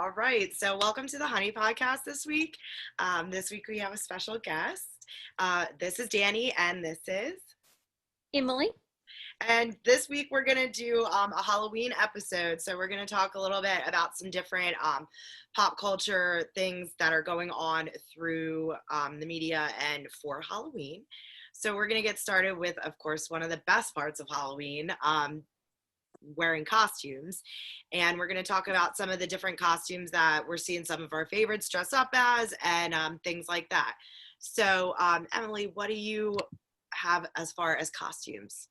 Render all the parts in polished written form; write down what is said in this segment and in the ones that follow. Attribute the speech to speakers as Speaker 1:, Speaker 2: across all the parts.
Speaker 1: All right. So welcome to the Honey Podcast this week. This week we have a special guest. This is Dani and this is
Speaker 2: Emily.
Speaker 1: And this week we're going to do a Halloween episode. So we're going to talk a little bit about some different pop culture things that are going on through the media and for Halloween. So we're going to get started with, of course, one of the best parts of Halloween, wearing costumes. And we're going to talk about some of the different costumes that we're seeing some of our favorites dress up as and things like that. So, Emily, what do you have as far as costumes?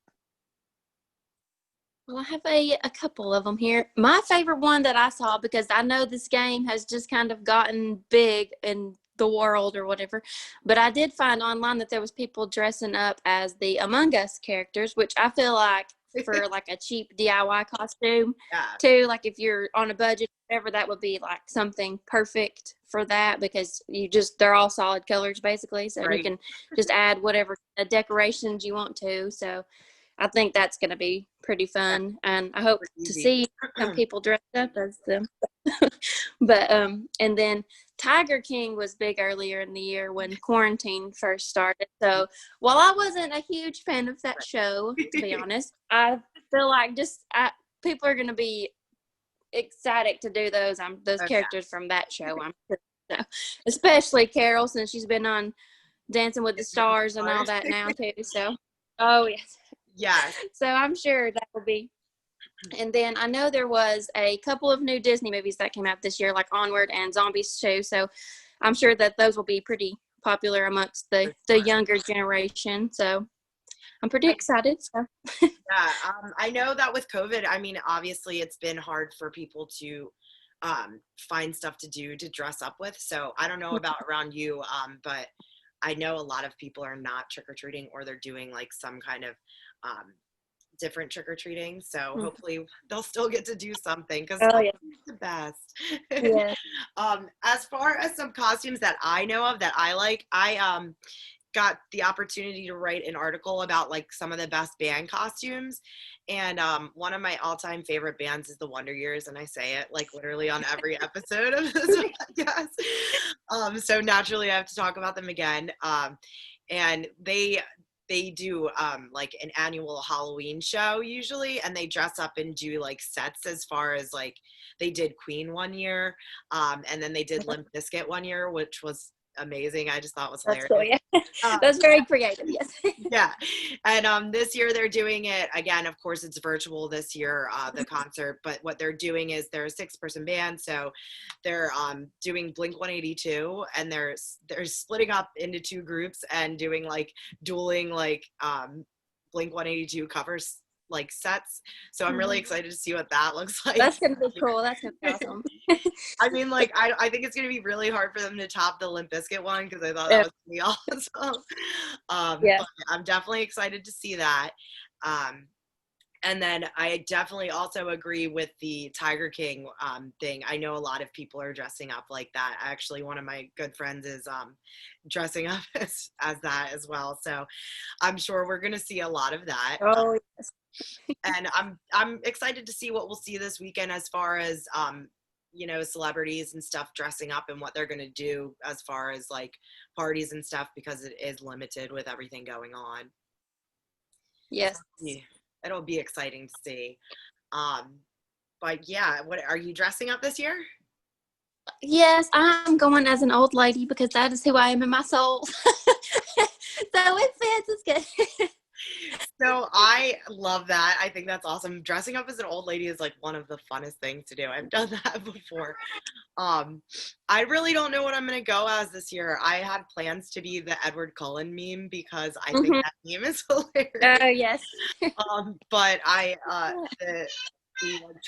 Speaker 2: Well, I have a couple of them here. My favorite one that I saw, because I know this game has just kind of gotten big in the world or whatever, but I did find online that there was people dressing up as the Among Us characters, which I feel like for like a cheap DIY costume too, like if you're on a budget, whatever, that would be like something perfect for that, because they're all solid colors basically, so right. You can just add whatever decorations you want to. So I think that's going to be pretty fun, and I hope to see some people dressed up as them. But and then Tiger King was big earlier in the year when quarantine first started. So while I wasn't a huge fan of that show, to be honest, I feel like people are going to be ecstatic to do those characters from that show. I'm sure. So, especially Carol, since she's been on Dancing with the Stars and all that now too. So, oh yes.
Speaker 1: Yes.
Speaker 2: So I'm sure that will be. And then I know there was a couple of new Disney movies that came out this year, like Onward and Zombies 2. So I'm sure that those will be pretty popular amongst the younger generation. So I'm pretty excited. So.
Speaker 1: I know that with COVID, I mean, obviously it's been hard for people to find stuff to do to dress up with. So I don't know about around you, but I know a lot of people are not trick-or-treating, or they're doing like some kind of different trick-or-treating. So hopefully they'll still get to do something, because it's the best.
Speaker 2: Yeah.
Speaker 1: As far as some costumes that I know of that I like, I got the opportunity to write an article about like some of the best band costumes, and one of my all-time favorite bands is the Wonder Years, and I say it like literally on every episode of this podcast. So naturally I have to talk about them again. And they do like an annual Halloween show usually, and they dress up and do like sets, as far as like they did Queen one year, and then they did Limp Bizkit one year, which was amazing. I just thought it was hilarious.
Speaker 2: That's cool, yeah. That's very creative, yes.
Speaker 1: Yeah. And this year they're doing it again. Of course, it's virtual this year, the concert, but what they're doing is they're a 6-person band. So they're doing Blink-182, and they're splitting up into 2 groups and doing like dueling like Blink-182 covers like sets. So I'm really excited to see what that looks like.
Speaker 2: That's gonna be cool. That's gonna be awesome.
Speaker 1: I mean, like I think it's gonna be really hard for them to top the Limp Bizkit one, because I thought that was gonna be awesome. But I'm definitely excited to see that. And then I definitely also agree with the Tiger King thing. I know a lot of people are dressing up like that. Actually, one of my good friends is dressing up as that as well. So I'm sure we're gonna see a lot of that.
Speaker 2: Oh yes.
Speaker 1: And I'm excited to see what we'll see this weekend, as far as celebrities and stuff dressing up and what they're going to do as far as like parties and stuff, because it is limited with everything going on.
Speaker 2: Yes.
Speaker 1: So it'll be exciting to see. But yeah, what are you dressing up this year?
Speaker 2: Yes, I'm going as an old lady, because that is who I am in my soul. So it fits. It's good.
Speaker 1: So I love that. I think that's awesome. Dressing up as an old lady is like one of the funnest things to do. I've done that before. I really don't know what I'm going to go as this year. I had plans to be the Edward Cullen meme, because I think that meme is hilarious.
Speaker 2: Oh, yes.
Speaker 1: But the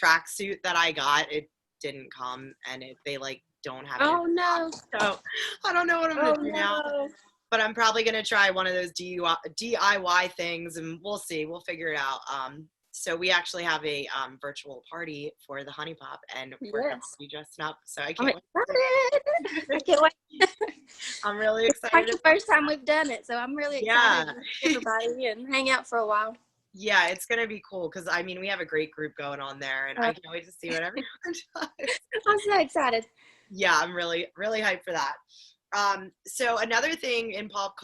Speaker 1: tracksuit that I got, it didn't come, and they like don't have it.
Speaker 2: Oh, no.
Speaker 1: So I don't know what I'm going to do now. But I'm probably going to try one of those DIY things, and we'll see. We'll figure it out. So we actually have a virtual party for the Honey Pop, and we're going to be dressed up. So I can't wait.
Speaker 2: I can't wait.
Speaker 1: I'm really excited.
Speaker 2: It's like the first time we've done it, so I'm really excited to see everybody and hang out for a while.
Speaker 1: Yeah, it's gonna be cool because I mean we have a great group going on there, and I can't wait to see what everyone does.
Speaker 2: I'm so excited.
Speaker 1: Yeah, I'm really really hyped for that. So another thing in pop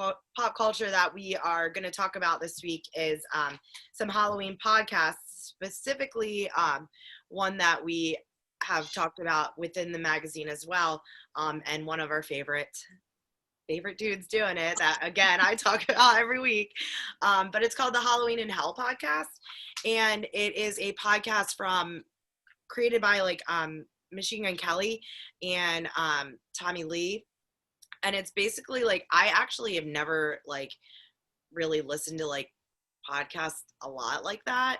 Speaker 1: culture that we are going to talk about this week is some Halloween podcasts, specifically one that we have talked about within the magazine as well, and one of our favorite dudes doing it that again I talk about every week, but it's called the Halloween in Hell podcast, and it is a podcast from created by like Machine Gun Kelly and Tommy Lee, and it's basically like I actually have never like really listened to like podcasts a lot like that.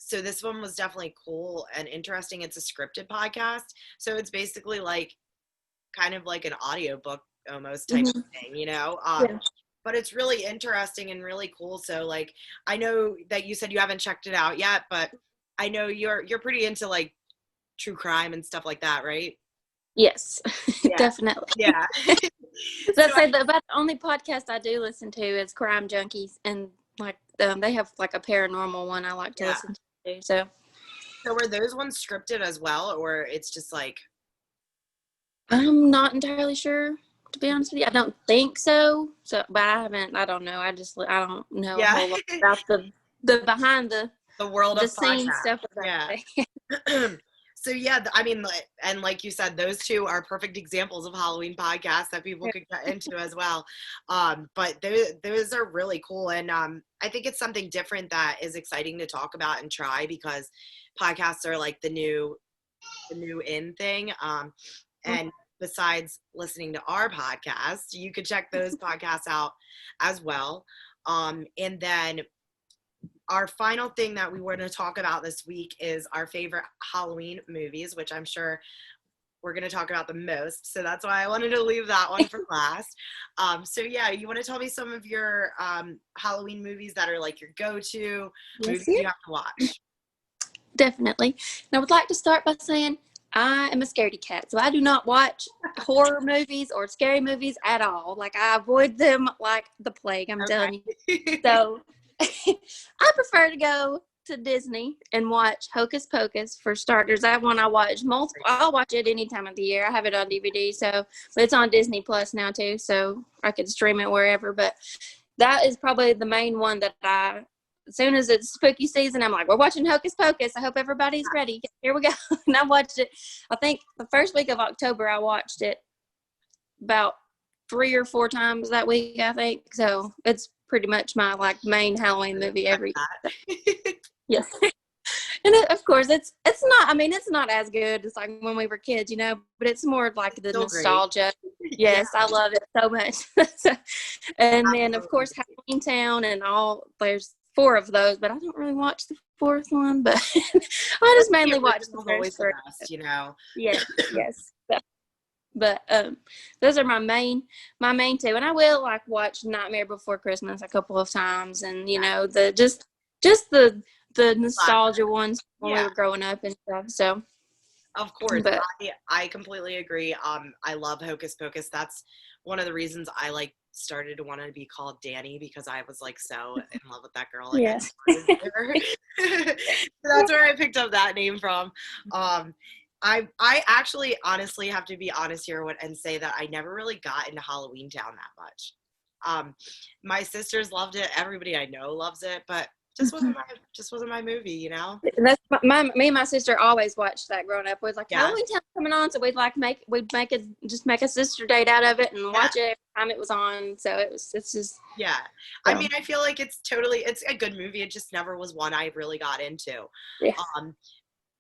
Speaker 1: So this one was definitely cool and interesting. It's a scripted podcast, so it's basically like kind of like an audiobook almost type of thing, you know.
Speaker 2: Yeah.
Speaker 1: But it's really interesting and really cool. So like I know that you said you haven't checked it out yet, but I know you're pretty into like true crime and stuff like that, right?
Speaker 2: Yes,
Speaker 1: Yeah.
Speaker 2: definitely.
Speaker 1: Yeah.
Speaker 2: So I'd say about the only podcast I do listen to is Crime Junkies, and like they have like a paranormal one I like to listen to. So
Speaker 1: were those ones scripted as well, or it's just like?
Speaker 2: I'm not entirely sure, to be honest with you. I don't think so. So, but I don't know. I don't know a whole lot about the behind the
Speaker 1: world
Speaker 2: the
Speaker 1: of
Speaker 2: scene
Speaker 1: podcast.
Speaker 2: stuff. About
Speaker 1: So yeah, I mean, and like you said, those two are perfect examples of Halloween podcasts that people could get into as well. But those are really cool, and I think it's something different that is exciting to talk about and try, because podcasts are like the new in thing. And besides listening to our podcast, you could check those podcasts out as well. And then our final thing that we were going to talk about this week is our favorite Halloween movies, which I'm sure we're going to talk about the most. So that's why I wanted to leave that one for last. So yeah, you want to tell me some of your Halloween movies that are like your go-to movies you have to watch?
Speaker 2: Definitely. And I would like to start by saying I am a scaredy cat, so I do not watch horror movies or scary movies at all. Like, I avoid them like the plague, I'm telling you. So I prefer to go to Disney and watch Hocus Pocus for starters. That one I watch multiple. I'll watch it any time of the year. I have it on DVD, but it's on Disney Plus now too, so I can stream it wherever. But that is probably the main one that as soon as it's spooky season, I'm like, we're watching Hocus Pocus. I hope everybody's ready. Here we go. And I watched it, I think the first week of October, I watched it about 3 or 4 times that week, I think. So it's pretty much my like main Halloween movie every year. Yes. And of course, it's not as good as like when we were kids, you know, but it's more like the nostalgia. Yes, I love it so much. And then, of course, Halloween Town and all, there's 4 of those, but I don't really watch the 4th one, but I just mainly watch the first 3.
Speaker 1: You know?
Speaker 2: Yes. But those are my main 2, and I will like watch Nightmare Before Christmas a couple of times, and you know just the nostalgia ones when we were growing up and stuff. So
Speaker 1: of course, but I completely agree. I love Hocus Pocus. That's one of the reasons I like started to want to be called Dani, because I was like so in love with that girl. Like,
Speaker 2: yes.
Speaker 1: That's where I picked up that name from. I actually honestly have to be honest here and say that I never really got into Halloween Town that much. My sisters loved it. Everybody I know loves it, but just wasn't my movie, you know.
Speaker 2: And that's me and my sister always watched that growing up. We was like, Halloween Town coming on, so we'd make a sister date out of it and watch it every time it was on. So it's just
Speaker 1: I mean, I feel like it's a good movie. It just never was one I really got into.
Speaker 2: Yeah.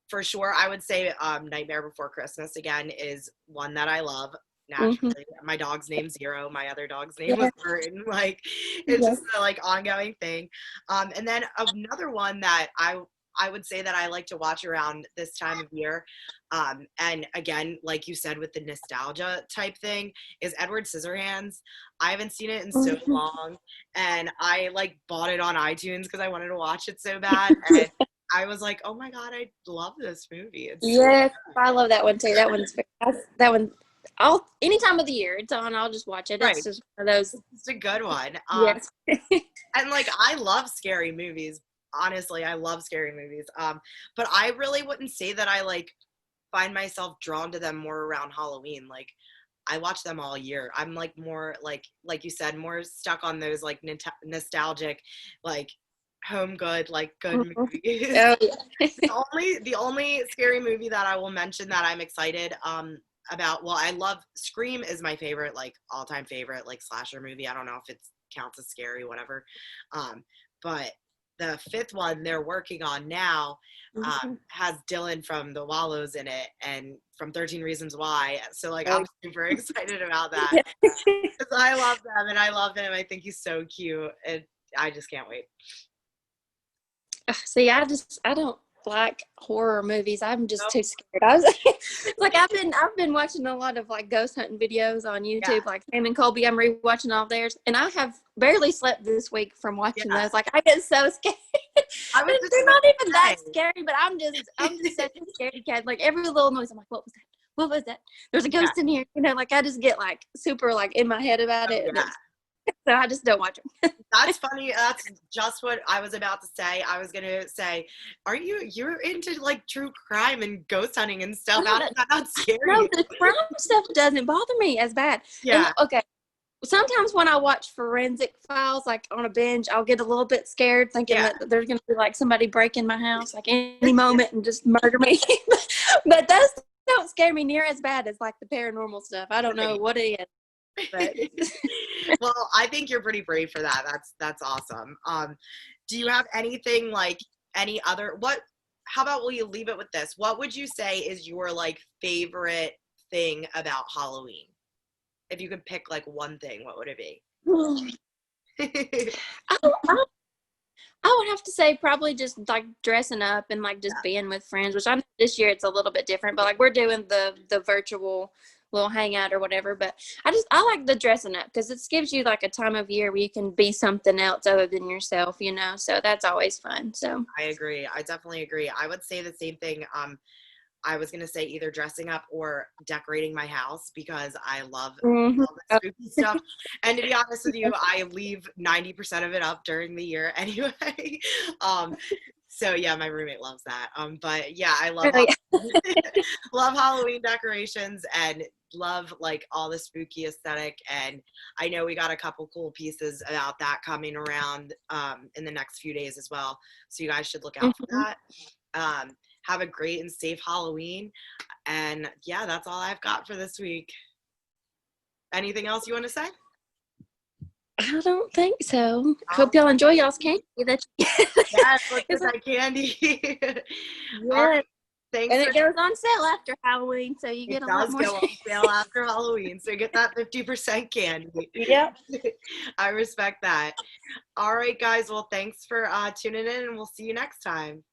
Speaker 1: For sure, I would say Nightmare Before Christmas again is one that I love. Naturally, my dog's name's Zero. My other dog's name was Burton. Like, it's just a like ongoing thing. And then another one that I would say that I like to watch around this time of year, and again, like you said, with the nostalgia type thing, is Edward Scissorhands. I haven't seen it in so long, and I like bought it on iTunes because I wanted to watch it so bad. And I was like, oh my God, I love this movie.
Speaker 2: Yes, I love that one too. That one. Any time of the year it's on, I'll just watch it. It's just one of those.
Speaker 1: It's a good one.
Speaker 2: Yes.
Speaker 1: And like I love scary movies. Honestly, I love scary movies. But I really wouldn't say that I like find myself drawn to them more around Halloween. Like I watch them all year. I'm like more like you said, more stuck on those like nostalgic, like home good, like good
Speaker 2: Mhm.
Speaker 1: movies.
Speaker 2: Oh yeah.
Speaker 1: The only scary movie that I will mention that I'm excited about, well, I love Scream is my favorite, like all-time favorite, like slasher movie. I don't know if it counts as scary, whatever. But the fifth one they're working on now
Speaker 2: Mhm.
Speaker 1: has Dylan from The Wallows in it and from 13 Reasons Why. So like
Speaker 2: Oh,
Speaker 1: I'm super excited about that
Speaker 2: yeah.
Speaker 1: because I love them and I love him. I think he's so cute and I just can't wait.
Speaker 2: See, I don't like horror movies. I'm just
Speaker 1: Nope.
Speaker 2: too scared. I was like, I've been watching a lot of like ghost hunting videos on
Speaker 1: Yeah,
Speaker 2: YouTube, like Sam and Colby. I'm rewatching all theirs, and I have barely slept this week from watching
Speaker 1: yeah.
Speaker 2: those. Like, I get so scared.
Speaker 1: I was
Speaker 2: And
Speaker 1: just
Speaker 2: they're
Speaker 1: gonna
Speaker 2: not even that
Speaker 1: say.
Speaker 2: scary, but I'm just such a scaredy cat. Like every little noise, I'm like, what was that? What was that? There's a
Speaker 1: Yeah.
Speaker 2: ghost in here. Like I just get like super like in my head about
Speaker 1: Oh
Speaker 2: it, and
Speaker 1: yeah.
Speaker 2: so I just don't watch them.
Speaker 1: That's funny. That's just what I was about to say. I was gonna say, you're into like true crime and ghost hunting and stuff. How does that not scare
Speaker 2: No,
Speaker 1: you?
Speaker 2: the crime stuff doesn't bother me as bad. And
Speaker 1: Yeah.
Speaker 2: okay, sometimes when I watch forensic files, like on a binge, I'll get a little bit scared thinking
Speaker 1: Yeah.
Speaker 2: that there's going to be like somebody break in my house like any moment and just murder me. But those don't scare me near as bad as like the paranormal stuff. I don't know
Speaker 1: Right.
Speaker 2: what it is, but
Speaker 1: Well, I think you're pretty brave for that. That's awesome. Do you have anything like any other how about will you leave it with this? What would you say is your like favorite thing about Halloween? If you could pick like one thing, what would it be?
Speaker 2: I, I would have to say probably just like dressing up and like just
Speaker 1: Yeah.
Speaker 2: being with friends, which I know this year it's a little bit different, but like we're doing the virtual little hangout or whatever. But I like the dressing up because it gives you like a time of year where you can be something else other than yourself, So that's always fun. So
Speaker 1: I agree. I definitely agree. I would say the same thing. I was gonna say either dressing up or decorating my house because I love
Speaker 2: mhm.
Speaker 1: all the spooky stuff. And to be honest with you, I leave 90% of it up during the year anyway. um, so yeah, my roommate loves that. But yeah, I love
Speaker 2: Oh, yeah.
Speaker 1: love Halloween decorations and love like all the spooky aesthetic. And I know we got a couple cool pieces about that coming around in the next few days as well. So you guys should look out for
Speaker 2: Mhm.
Speaker 1: that. Have a great and safe Halloween. And yeah, that's all I've got for this week. Anything else you want to say?
Speaker 2: I don't think so.
Speaker 1: Oh,
Speaker 2: Hope y'all enjoy y'all's candy. That
Speaker 1: yes, let's get
Speaker 2: it's like,
Speaker 1: that candy. All
Speaker 2: yeah,
Speaker 1: right. Thanks
Speaker 2: and
Speaker 1: for
Speaker 2: it goes on sale after Halloween, so you
Speaker 1: it
Speaker 2: get a lot
Speaker 1: does
Speaker 2: more.
Speaker 1: go on sale after Halloween. So get that 50% candy.
Speaker 2: Yep.
Speaker 1: I respect that. All right, guys. Well, thanks for tuning in and we'll see you next time.